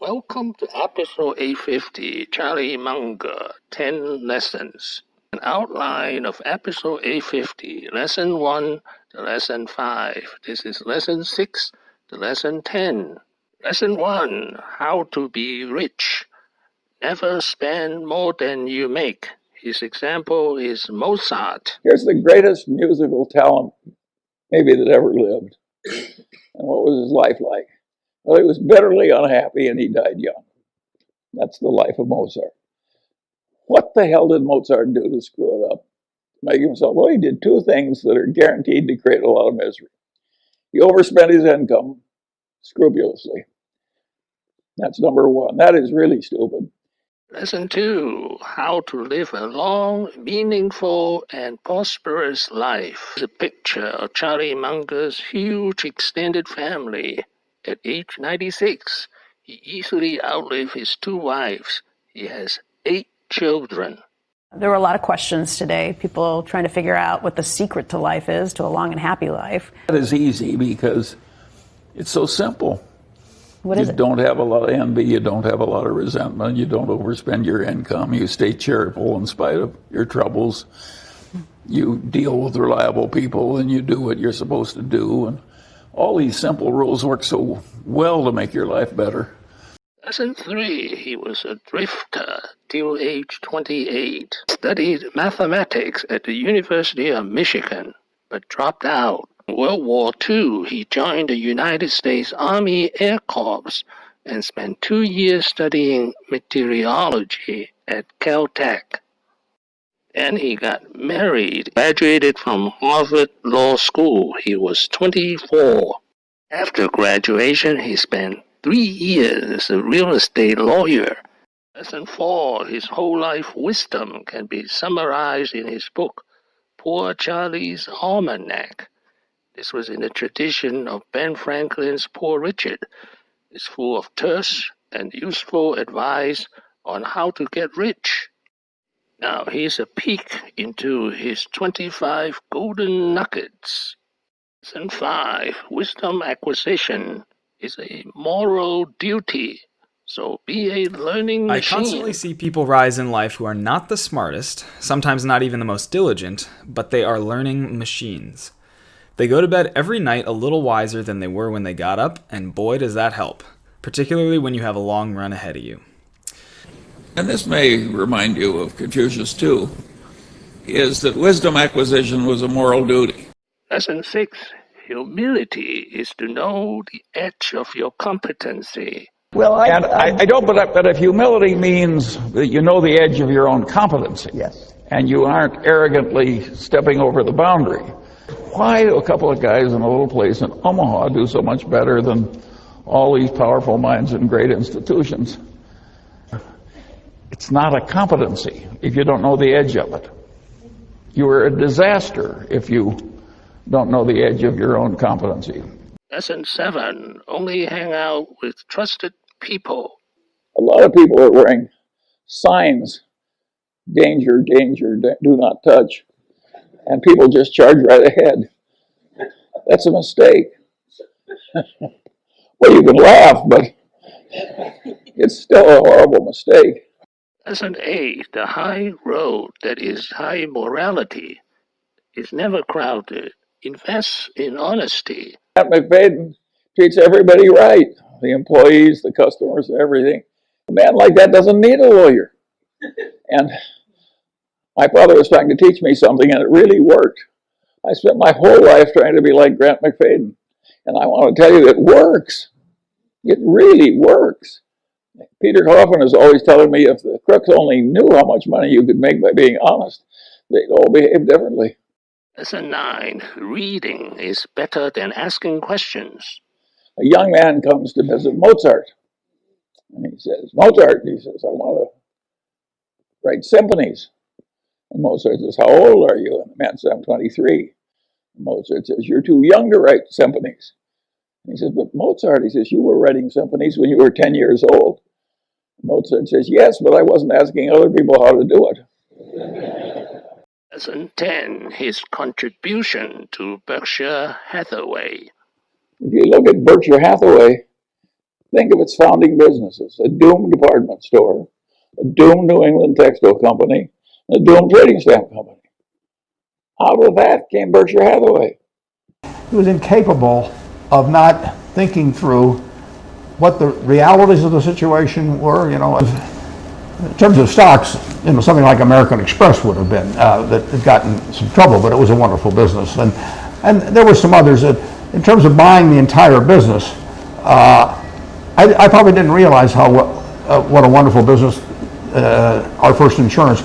Welcome to episode 850, Charlie Munger, 10 lessons. An outline of episode 850, lesson 1 to lesson 5. This is lesson 6 to lesson 10. Lesson 1, how to be rich. Never spend more than you make. His example is Mozart. Here's the greatest musical talent maybe that ever lived. And what was his life like? Well, he was bitterly unhappy and he died young. That's the life of Mozart. What the hell did Mozart do to screw it up? Make himself, well, he did two things that are guaranteed to create a lot of misery. He overspent his income scrupulously. That's number one. That is really stupid. Lesson 2, how to live a long, meaningful, and prosperous life. It's a picture of Charlie Munger's huge extended family. At age 96, he easily outlived his 2 wives. He has 8 children. There were a lot of questions today, people trying to figure out what the secret to life is, to a long and happy life. That is easy because it's so simple. What is it? You don't have a lot of envy, you don't have a lot of resentment, you don't overspend your income, you stay cheerful in spite of your troubles, you deal with reliable people, and you do what you're supposed to do. And all these simple rules work so well to make your life better. Lesson 3, he was a drifter till age 28. Studied mathematics at the University of Michigan, but dropped out. In World War II, he joined the United States Army Air Corps and spent 2 years studying meteorology at Caltech. Then he got married, graduated from Harvard Law School. He was 24. After graduation, he spent 3 years as a real estate lawyer. Lesson 4, his whole life wisdom can be summarized in his book, Poor Charlie's Almanac. This was in the tradition of Ben Franklin's Poor Richard. It's full of terse and useful advice on how to get rich. Now here's a peek into his 25 golden nuggets. Lesson 5, wisdom acquisition is a moral duty. So be a learning machine. I constantly see people rise in life who are not the smartest, sometimes not even the most diligent, but they are learning machines. They go to bed every night a little wiser than they were when they got up, and boy does that help, particularly when you have a long run ahead of you. And this may remind you of Confucius too, is that wisdom acquisition was a moral duty. Lesson 6, humility is to know the edge of your competency. Well, I don't, but if humility means that you know the edge of your own competency, yes, and you aren't arrogantly stepping over the boundary, why do a couple of guys in a little place in Omaha do so much better than all these powerful minds in great institutions? It's not a competency if you don't know the edge of it. You are a disaster if you don't know the edge of your own competency. Lesson 7, only hang out with trusted people. A lot of people are wearing signs, danger, danger, do not touch, and people just charge right ahead. That's a mistake. Well, you can laugh, but it's still a horrible mistake. Lesson 8, the high road that is high morality is never crowded. Invest in honesty. Grant McFadden treats everybody right, the employees, the customers, everything. A man like that doesn't need a lawyer. And my father was trying to teach me something, and it really worked. I spent my whole life trying to be like Grant McFadden. And I want to tell you, it works. It really works. Peter Coffin is always telling me if the crooks only knew how much money you could make by being honest, they'd all behave differently. Lesson 9, reading is better than asking questions. A young man comes to visit Mozart. And he says, Mozart, he says, I want to write symphonies. And Mozart says, how old are you? And the man says, I'm 23. And Mozart says, you're too young to write symphonies. And he says, but Mozart, he says, you were writing symphonies when you were 10 years old. And Mozart says, yes, but I wasn't asking other people how to do it. Lesson 10, his contribution to Berkshire Hathaway. If you look at Berkshire Hathaway, Think of its founding businesses: a doomed department store, a doomed New England textile company, and a doomed trading stamp company. Out of that came Berkshire Hathaway. He was incapable of not thinking through what the realities of the situation were. In terms of stocks, something like American Express would have been that had gotten some trouble, but it was a wonderful business. And there were some others that, in terms of buying the entire business, I probably didn't realize what a wonderful business our first insurance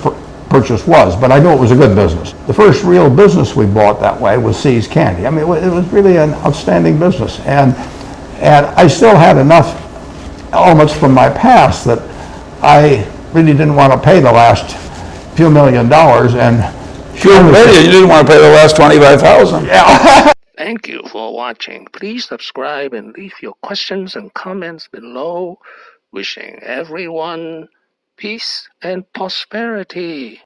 purchase was, but I knew it was a good business. The first real business we bought that way was See's Candy. I mean, it was really an outstanding business, and I still had enough elements from my past that I really didn't want to pay the last few $1 million, and You didn't want to pay the last $25,000. yeah. Thank you for watching. Please subscribe and leave your questions and comments below. Wishing everyone peace and prosperity.